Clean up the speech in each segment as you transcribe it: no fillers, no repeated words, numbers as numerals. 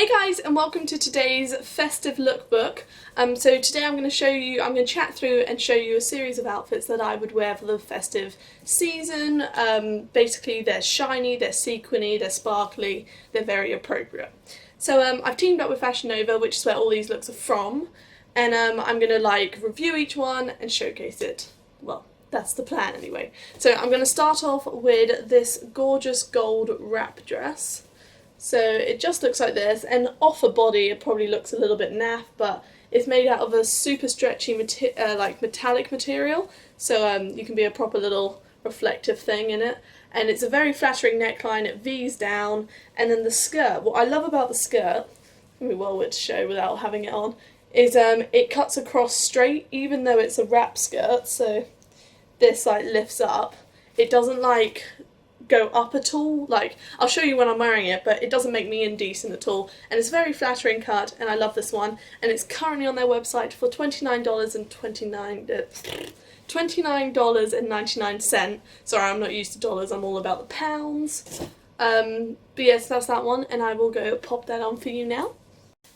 Hey guys, and welcome to today's festive lookbook. So today I'm going to chat through and show you a series of outfits that I would wear for the festive season. Basically they're shiny, they're sequiny, they're sparkly, they're very appropriate. So I've teamed up with Fashionnova, which is where all these looks are from, and I'm going to review each one and showcase it. Well, that's the plan anyway. So I'm going to start off with this gorgeous gold wrap dress. So it just looks like this, and off a body it probably looks a little bit naff, but it's made out of a super stretchy metallic material, so you can be a proper little reflective thing in it. And it's a very flattering neckline, it V's down, and then the skirt, what I love about the skirt, it's going to be well weird to show without having it on, is it cuts across straight, even though it's a wrap skirt, so this lifts up. It doesn't go up at all. I'll show you when I'm wearing it, but it doesn't make me indecent at all, and it's very flattering cut, and I love this one, and it's currently on their website for $29.99. Sorry, I'm not used to dollars, I'm all about the pounds. But yes, that's that one, and I will go pop that on for you now.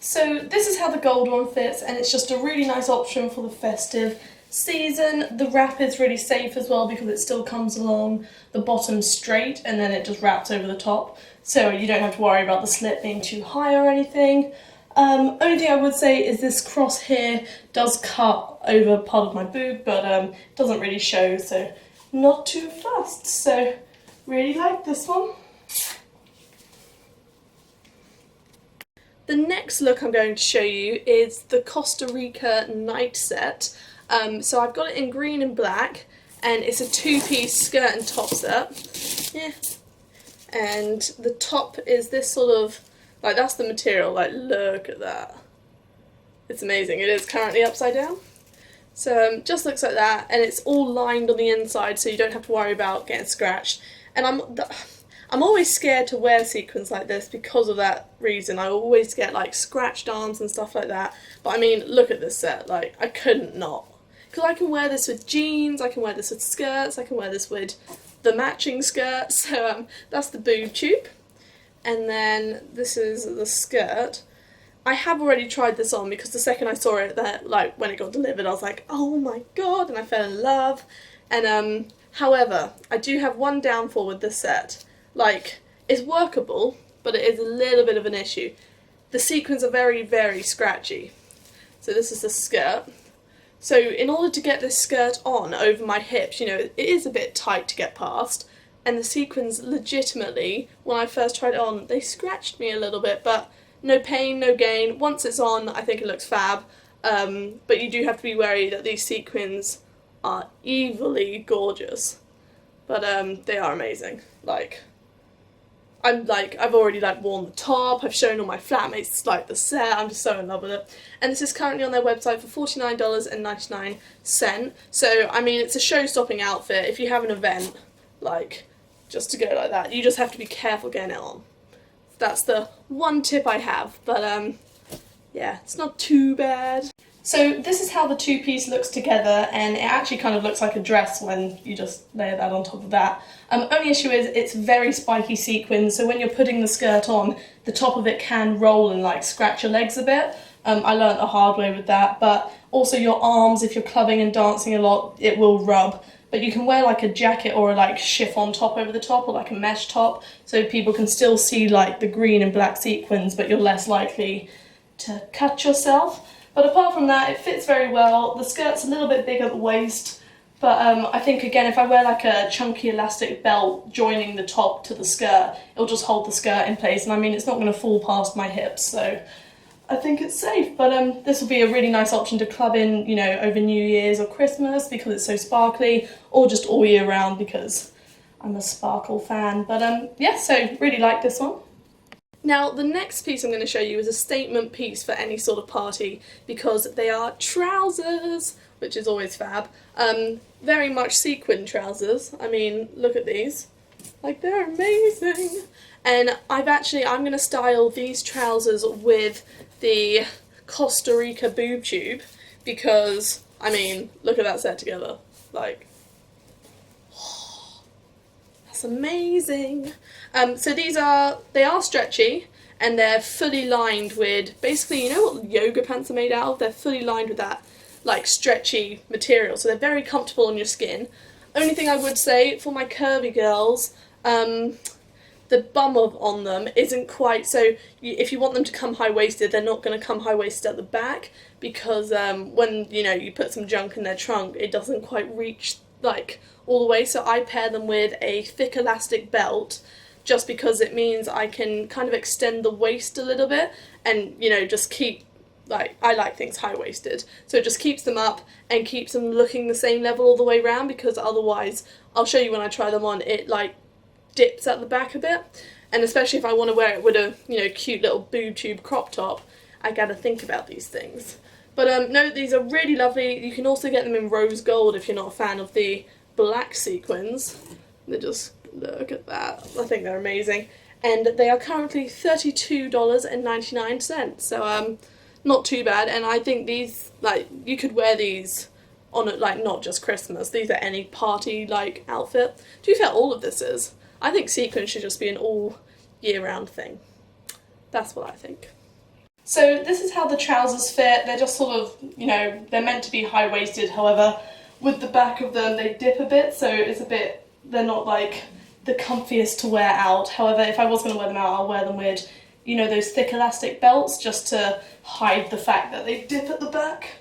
So this is how the gold one fits, and it's just a really nice option for the festive season. The wrap is really safe as well because it still comes along the bottom straight and then it just wraps over the top, so you don't have to worry about the slit being too high or anything. Only thing I would say is this cross here does cut over part of my boob, but doesn't really show, so not too fussed. So really like this one. The next look I'm going to show you is the Costa Rica night set. So I've got it in green and black, and it's a two-piece skirt and top set. Yeah. And the top is this sort of, that's the material, look at that. It's amazing. It is currently upside down. So just looks like that, and it's all lined on the inside, so you don't have to worry about getting scratched. And I'm always scared to wear sequins like this because of that reason. I always get scratched arms and stuff like that. But I mean, look at this set, I couldn't not. Because I can wear this with jeans, I can wear this with skirts, I can wear this with the matching skirt. So that's the boob tube. And then this is the skirt. I have already tried this on because the second I saw it, when it got delivered, I was like, oh my god, and I fell in love. And however, I do have one downfall with this set. It's workable, but it is a little bit of an issue. The sequins are very, very scratchy. So this is the skirt. So in order to get this skirt on over my hips, it is a bit tight to get past, and the sequins legitimately, when I first tried it on, they scratched me a little bit, but no pain, no gain. Once it's on, I think it looks fab, but you do have to be wary that these sequins are evilly gorgeous, but they are amazing. I've already worn the top, I've shown all my flatmates the set, I'm just so in love with it. And this is currently on their website for $49.99. So, I mean, it's a show-stopping outfit. If you have an event, just to go like that, you just have to be careful getting it on. That's the one tip I have, but yeah, it's not too bad. So this is how the two-piece looks together, and it actually kind of looks like a dress when you just layer that on top of that. Only issue is it's very spiky sequins, so when you're putting the skirt on, the top of it can roll and scratch your legs a bit. I learnt the hard way with that, but also your arms, if you're clubbing and dancing a lot, it will rub. But you can wear a jacket or a chiffon top over the top, or a mesh top, so people can still see the green and black sequins, but you're less likely to cut yourself. But apart from that, it fits very well. The skirt's a little bit big at the waist, but I think, again, if I wear a chunky elastic belt joining the top to the skirt, it'll just hold the skirt in place, and I mean, it's not going to fall past my hips, so I think it's safe. But this will be a really nice option to club in, over New Year's or Christmas because it's so sparkly, or just all year round because I'm a sparkle fan. But yeah, so really like this one. Now, the next piece I'm going to show you is a statement piece for any sort of party because they are trousers, which is always fab. Very much sequin trousers. I mean, look at these. They're amazing. And I'm going to style these trousers with the Costa Rica boob tube because, I mean, look at that set together. That's amazing. So they are stretchy, and they're fully lined with, basically, you know what yoga pants are made out of? They're fully lined with that like stretchy material, so they're very comfortable on your skin. Only thing I would say for my curvy girls, the bum on them isn't quite, so if you want them to come high-waisted, they're not going to come high-waisted at the back, because when, you know, you put some junk in their trunk, it doesn't quite reach like all the way. So I pair them with a thick elastic belt, just because it means I can kind of extend the waist a little bit, and, you know, just keep, like, I like things high-waisted, so it just keeps them up and keeps them looking the same level all the way around, because otherwise, I'll show you when I try them on, it like dips at the back a bit, and especially if I want to wear it with a, you know, cute little boob tube crop top, I gotta think about these things. But no, these are really lovely. You can also get them in rose gold if you're not a fan of the black sequins. They just, look at that, I think they're amazing. And they are currently $32.99, so not too bad. And I think these, like, you could wear these on it, like, not just Christmas, these are any party like outfit. To be fair, all of this is. I think sequins should just be an all year round thing. That's what I think. So this is how the trousers fit. They're just sort of, you know, they're meant to be high-waisted, however, with the back of them they dip a bit, so it's a bit, they're not like the comfiest to wear out. However, if I was going to wear them out, I'll wear them with, you know, those thick elastic belts, just to hide the fact that they dip at the back.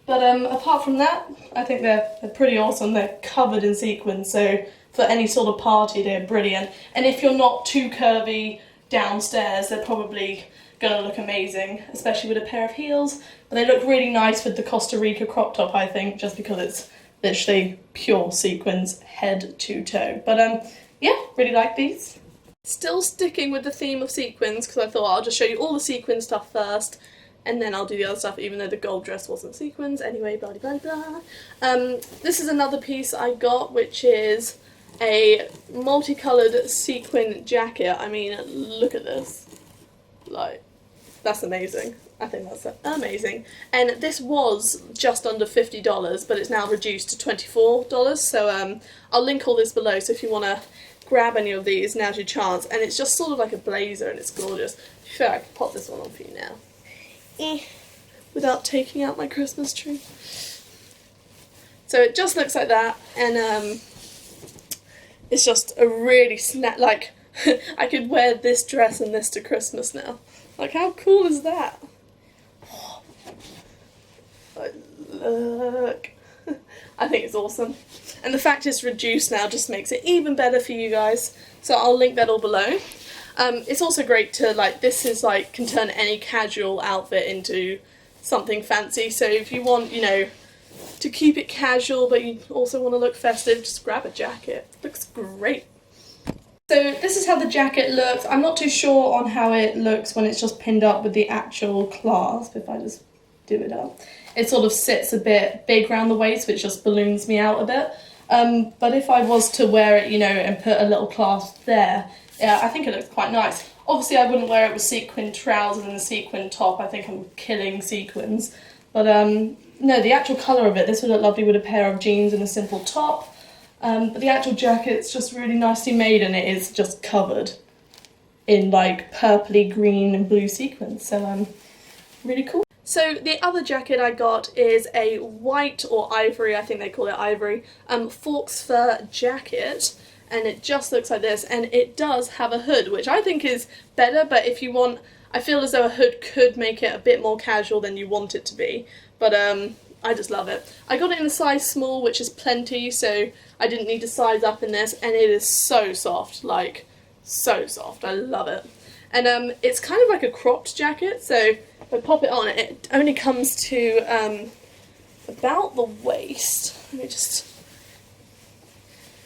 But apart from that, I think they're pretty awesome. They're covered in sequins, so for any sort of party they're brilliant. And if you're not too curvy downstairs, they're probably gonna look amazing, especially with a pair of heels. But they look really nice with the Costa Rica crop top, I think, just because it's literally pure sequins head to toe. But yeah, really like these. Still sticking with the theme of sequins, because I thought I'll just show you all the sequin stuff first, and then I'll do the other stuff, even though the gold dress wasn't sequins. Anyway, blah blah blah. This is another piece I got, which is a multicoloured sequin jacket. I mean, look at this. Like, that's amazing. I think that's amazing. And this was just under $50, but it's now reduced to $24. So I'll link all this below, so if you want to grab any of these, now's your chance. And it's just sort of like a blazer, and it's gorgeous. To be fair, I can pop this one on for you now. Without taking out my Christmas tree. So it just looks like that, and it's just a really like, I could wear this dress and this to Christmas now. Like, how cool is that? Like, look. I think it's awesome. And the fact it's reduced now just makes it even better for you guys. So I'll link that all below. It's also great to, like, this is like, can turn any casual outfit into something fancy. So if you want, you know, to keep it casual but you also want to look festive, just grab a jacket. It looks great. So this is how the jacket looks. I'm not too sure on how it looks when it's just pinned up with the actual clasp. If I just do it up, it sort of sits a bit big around the waist, which just balloons me out a bit. But if I was to wear it, you know, and put a little clasp there, yeah, I think it looks quite nice. Obviously I wouldn't wear it with sequin trousers and a sequin top. I think I'm killing sequins. But no, the actual colour of it, this would look lovely with a pair of jeans and a simple top. But the actual jacket's just really nicely made, and it is just covered in like purpley green and blue sequins. So really cool. So the other jacket I got is a white or ivory, I think they call it ivory, faux fur jacket. And it just looks like this, and it does have a hood, which I think is better, but if you want, I feel as though a hood could make it a bit more casual than you want it to be, but I just love it. I got it in a size small, which is plenty, so I didn't need to size up in this, and it is so soft, like, so soft. I love it. And it's kind of like a cropped jacket, so if I pop it on, it only comes to about the waist. Let me just...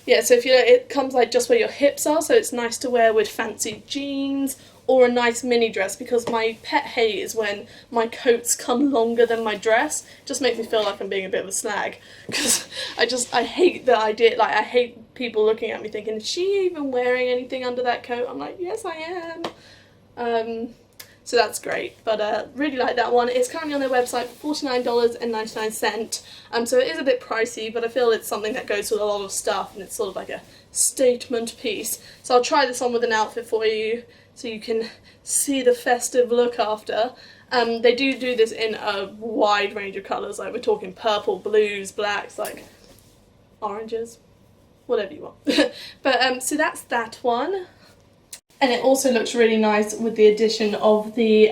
Yeah, so if you know, it comes like just where your hips are, so it's nice to wear with fancy jeans or a nice mini dress, because my pet hate is when my coats come longer than my dress. It just makes me feel like I'm being a bit of a slag, because I hate the idea, like I hate people looking at me thinking, is she even wearing anything under that coat? I'm like, yes I am. so that's great. But really like that one. It's currently on their website for $49.99. So it is a bit pricey, but I feel it's something that goes with a lot of stuff, and it's sort of like a statement piece. So I'll try this on with an outfit for you so you can see the festive look after. They do this in a wide range of colours, like we're talking purple, blues, blacks, like oranges, whatever you want. But so that's that one. And it also looks really nice with the addition of the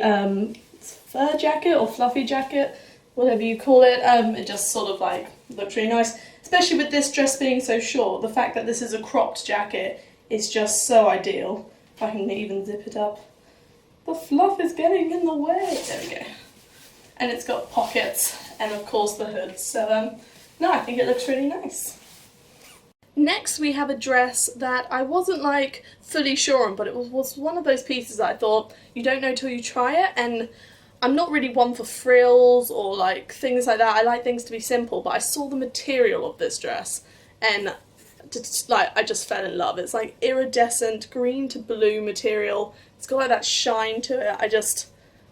fur jacket or fluffy jacket, whatever you call it. It just sort of like looks really nice, especially with this dress being so short. The fact that this is a cropped jacket is just so ideal. If I can even zip it up. The fluff is getting in the way. There we go. And it's got pockets and of course the hood. So no, I think it looks really nice. Next we have a dress that I wasn't like fully sure on, but it was one of those pieces that I thought you don't know till you try it, and I'm not really one for frills or like things like that. I like things to be simple, but I saw the material of this dress and I just fell in love. It's like iridescent green to blue material. It's got like that shine to it.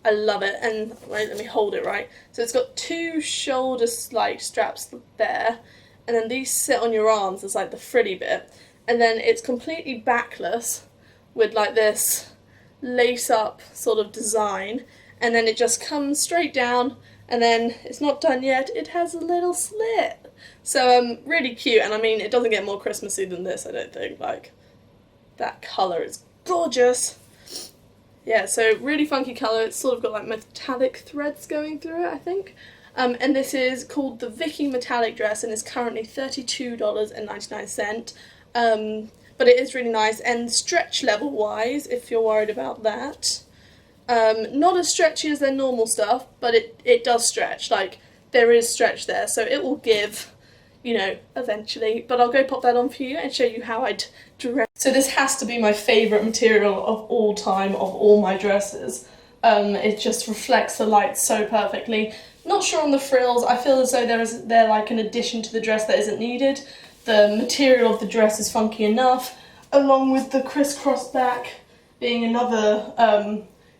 I love it. And wait, let me hold it right. So it's got two shoulder like straps there, and then these sit on your arms as like the frilly bit, and then it's completely backless with like this lace up sort of design, and then it just comes straight down, and then it's not done yet, it has a little slit. So really cute, and I mean it doesn't get more Christmassy than this, I don't think. Like, that colour is gorgeous. Yeah, so really funky colour. It's sort of got like metallic threads going through it, I think. And this is called the Vicky metallic dress, and is currently $32.99. But it is really nice, and stretch level wise, if you're worried about that, not as stretchy as their normal stuff, but it does stretch. Like, there is stretch there, so it will give, you know, eventually. But I'll go pop that on for you and show you how I'd dress. So this has to be my favourite material of all time, of all my dresses. It just reflects the light so perfectly. Not sure on the frills. I feel as though they're like an addition to the dress that isn't needed. The material of the dress is funky enough, along with the crisscross back being another,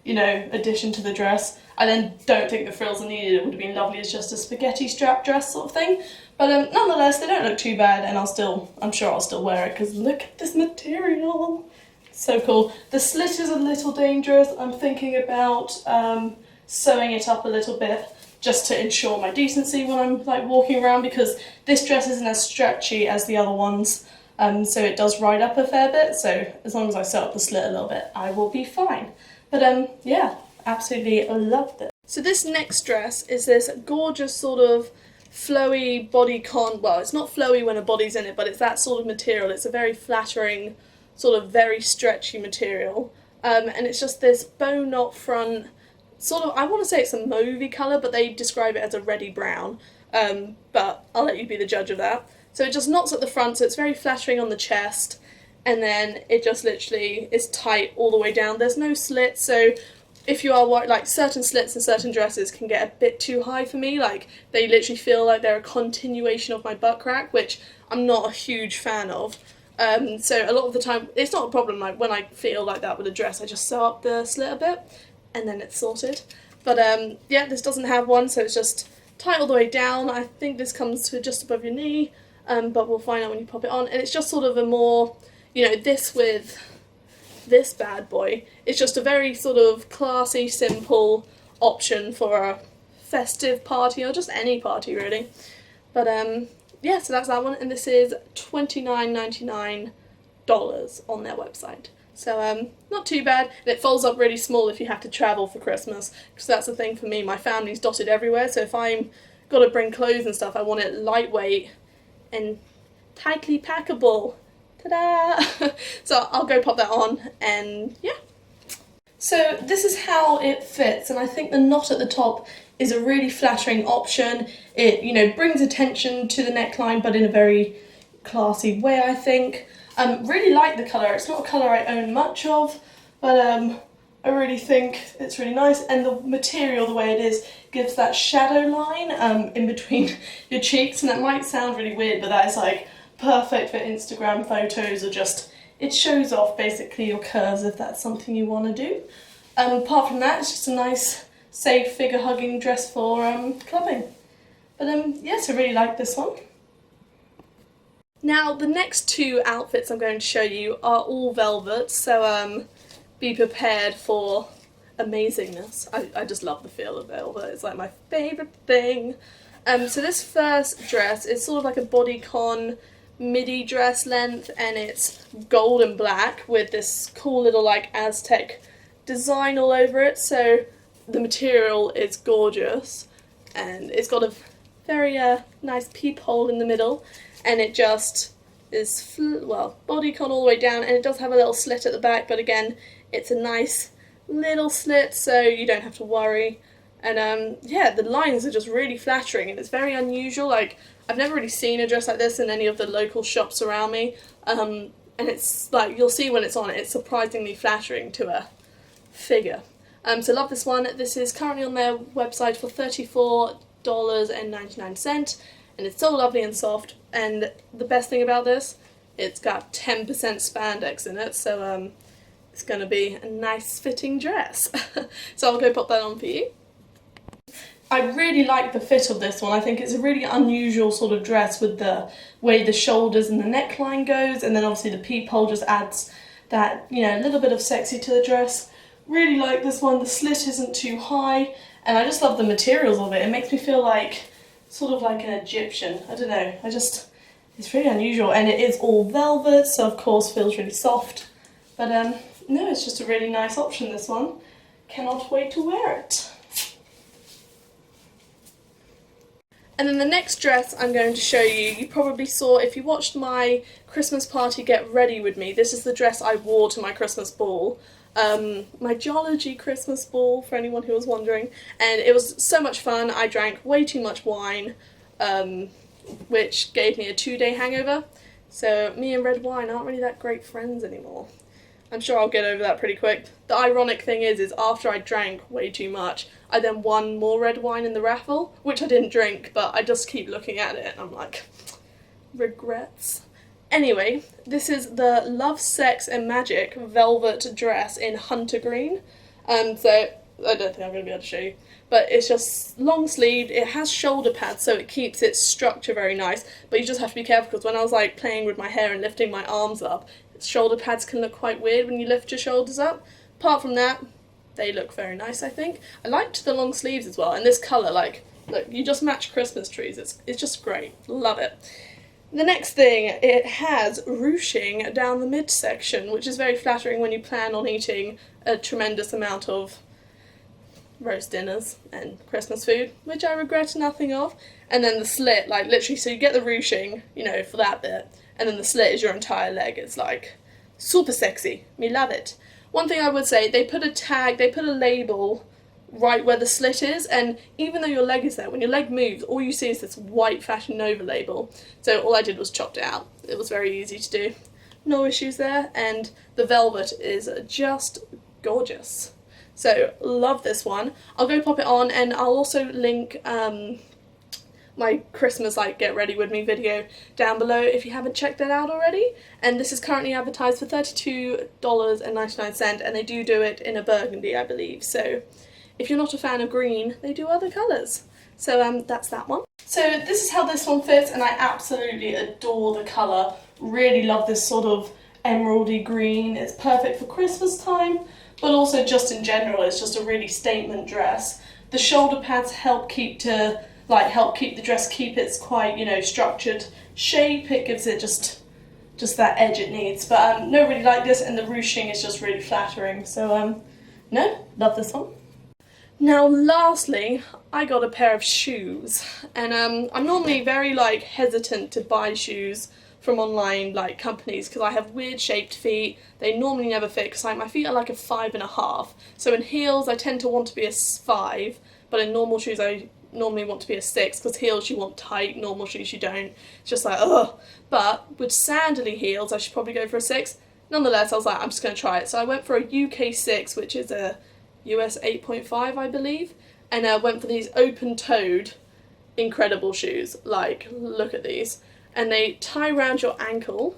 you know, addition to the dress. I then don't think the frills are needed. It would have been lovely as just a spaghetti strap dress sort of thing. But nonetheless, they don't look too bad, and I'm sure I'll still wear it, because look at this material. So cool. The slit is a little dangerous. I'm thinking about sewing it up a little bit, just to ensure my decency when I'm like walking around, because this dress isn't as stretchy as the other ones, so it does ride up a fair bit. So as long as I sew up the slit a little bit, I will be fine. But yeah, absolutely loved it. So this next dress is this gorgeous sort of flowy bodycon. Well, it's not flowy when a body's in it, but it's that sort of material. It's a very flattering, sort of very stretchy material, and it's just this bow knot front. Sort of, I want to say it's a Movi colour, but they describe it as a reddy brown, but I'll let you be the judge of that. So it just knots at the front, so it's very flattering on the chest, and then it just literally is tight all the way down. There's no slit, so if you are like, certain slits in certain dresses can get a bit too high for me. Like, they literally feel like they're a continuation of my butt crack, which I'm not a huge fan of. So a lot of the time, it's not a problem. Like, when I feel like that with a dress, I just sew up the slit a bit, and then it's sorted. But yeah, this doesn't have one, so it's just tight all the way down. I think this comes to just above your knee, but we'll find out when you pop it on. And it's just sort of a more, you know, this with this bad boy, it's just a very sort of classy, simple option for a festive party, or just any party really. But yeah, so that's that one, and this is $29.99 on their website. So not too bad, and it folds up really small if you have to travel for Christmas, because that's the thing for me. My family's dotted everywhere, so if I'm got to bring clothes and stuff, I want it lightweight and tightly packable. Ta-da! So I'll go pop that on, and yeah. So this is how it fits, and I think the knot at the top is a really flattering option. It, you know, brings attention to the neckline, but in a very classy way, I think. Really like the colour. It's not a colour I own much of, but I really think it's really nice, and the material, the way it is, gives that shadow line in between your cheeks, and that might sound really weird, but that is like perfect for Instagram photos, or just, it shows off basically your curves if that's something you want to do. Apart from that, it's just a nice, safe figure hugging dress for clubbing. But yes, I really like this one. Now the next two outfits I'm going to show you are all velvet, so be prepared for amazingness. I just love the feel of velvet, it's like my favourite thing. So this first dress is sort of like a bodycon midi dress length, and it's gold and black with this cool little like Aztec design all over it, so the material is gorgeous and it's got a very nice peephole in the middle, and it just is bodycon all the way down, and it does have a little slit at the back, but again it's a nice little slit so you don't have to worry. And yeah, the lines are just really flattering and it's very unusual. Like, I've never really seen a dress like this in any of the local shops around me, and it's like, you'll see when it's on, it's surprisingly flattering to a figure. So love this one. This is currently on their website for $34.99, and it's so lovely and soft, and the best thing about this, it's got 10% spandex in it, so it's going to be a nice fitting dress. So I'll go pop that on for you. I really like the fit of this one. I think it's a really unusual sort of dress with the way the shoulders and the neckline goes, and then obviously the peephole just adds that, you know, a little bit of sexy to the dress. Really like this one. The slit isn't too high, and I just love the materials of it. It makes me feel like, sort of like an Egyptian. I don't know, it's really unusual, and it is all velvet, so of course feels really soft. But no, it's just a really nice option, this one. Cannot wait to wear it. And then the next dress I'm going to show you, you probably saw if you watched my Christmas party Get Ready With Me, this is the dress I wore to my Christmas ball. My geology Christmas ball, for anyone who was wondering, and it was so much fun. I drank way too much wine, which gave me a 2-day hangover, so me and red wine aren't really that great friends anymore. I'm sure I'll get over that pretty quick. The ironic thing is after I drank way too much, I then won more red wine in the raffle, which I didn't drink, but I just keep looking at it and I'm like, regrets. Anyway, this is the Love, Sex and Magic velvet dress in hunter green. So I don't think I'm going to be able to show you, but it's just long sleeved. It has shoulder pads, so it keeps its structure very nice, but you just have to be careful because when I was like playing with my hair and lifting my arms up, shoulder pads can look quite weird when you lift your shoulders up. Apart from that, they look very nice, I think. I liked the long sleeves as well, and this colour, like, look, you just match Christmas trees. It's just great. Love it. The next thing, it has ruching down the midsection, which is very flattering when you plan on eating a tremendous amount of roast dinners and Christmas food, which I regret nothing of. And then the slit, like literally, so you get the ruching, you know, for that bit, and then the slit is your entire leg. It's like super sexy. Me love it. One thing I would say, they put a label right where the slit is, and even though your leg is there, when your leg moves, all you see is this white Fashionnova label. So all I did was chopped it out. It was very easy to do. No issues there, and the velvet is just gorgeous. So love this one. I'll go pop it on, and I'll also link my Christmas like Get Ready With Me video down below if you haven't checked that out already. And this is currently advertised for $32.99, and they do it in a burgundy, I believe. So if you're not a fan of green, they do other colours. So that's that one. So this is how this one fits, and I absolutely adore the colour. Really love this sort of emeraldy green. It's perfect for Christmas time, but also just in general, it's just a really statement dress. The shoulder pads help keep the dress keep its quite, you know, structured shape. It gives it just that edge it needs. But no, really like this, and the ruching is just really flattering. So no, love this one. Now lastly, I got a pair of shoes, and I'm normally very like hesitant to buy shoes from online like companies because I have weird shaped feet. They normally never fit because like my feet are like a 5.5. So in heels I tend to want to be a 5, but in normal shoes I normally want to be a 6 because heels you want tight, normal shoes you don't. It's just like ugh. But with sandally heels I should probably go for a 6. Nonetheless, I was like, I'm just going to try it. So I went for a UK 6, which is a US 8.5 I believe, and I went for these open-toed incredible shoes. Like, look at these. And they tie around your ankle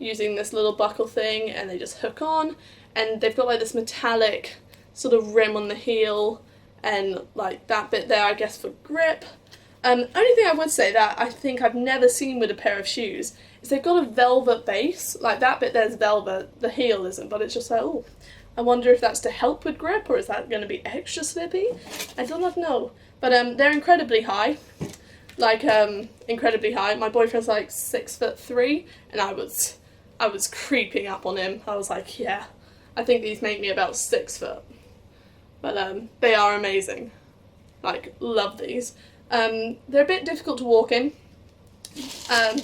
using this little buckle thing, and they just hook on, and they've got like this metallic sort of rim on the heel and like that bit there, I guess, for grip. Only thing I would say that I think I've never seen with a pair of shoes is they've got a velvet base. Like that bit there's velvet, the heel isn't, but it's just like, oh, I wonder if that's to help with grip or is that going to be extra slippy? I do not know. But they're incredibly high. Like, incredibly high. My boyfriend's like 6'3", and I was creeping up on him. I was like, yeah, I think these make me about 6 foot. But they are amazing. Like, love these. They're a bit difficult to walk in,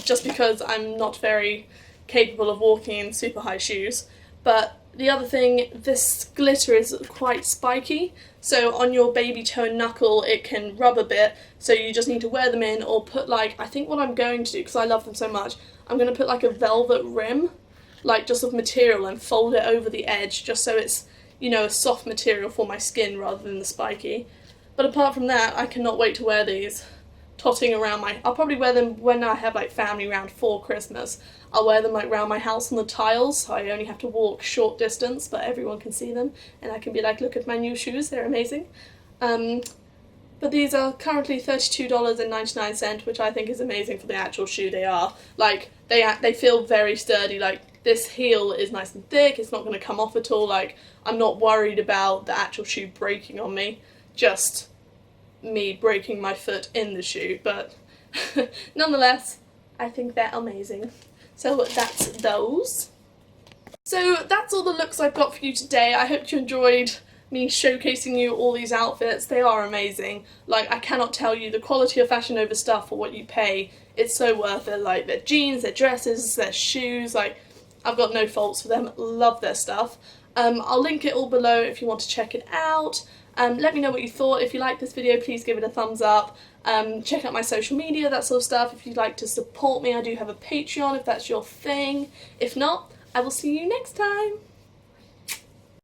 just because I'm not very capable of walking in super high shoes. But the other thing, this glitter is quite spiky, so on your baby toe and knuckle it can rub a bit, so you just need to wear them in or put like, I think what I'm going to do, because I love them so much, I'm going to put like a velvet rim, like just of material, and fold it over the edge just so it's, you know, a soft material for my skin rather than the spiky. But apart from that, I cannot wait to wear these. Totting around I'll probably wear them when I have like family round for Christmas. I'll wear them like around my house on the tiles, so I only have to walk short distance, but everyone can see them, and I can be like, look at my new shoes, they're amazing. But these are currently $32.99, which I think is amazing for the actual shoe they are. Like, they feel very sturdy, like this heel is nice and thick, it's not going to come off at all, like I'm not worried about the actual shoe breaking on me, just me breaking my foot in the shoe, but nonetheless, I think they're amazing. So that's those. So that's all the looks I've got for you today. I hope you enjoyed me showcasing you all these outfits. They are amazing. Like, I cannot tell you the quality of Fashionnova stuff for what you pay. It's so worth it. Like, their jeans, their dresses, their shoes, like, I've got no faults for them. Love their stuff. I'll link it all below if you want to check it out. Let me know what you thought. If you liked this video, please give it a thumbs up. Check out my social media, that sort of stuff. If you'd like to support me, I do have a Patreon if that's your thing. If not, I will see you next time.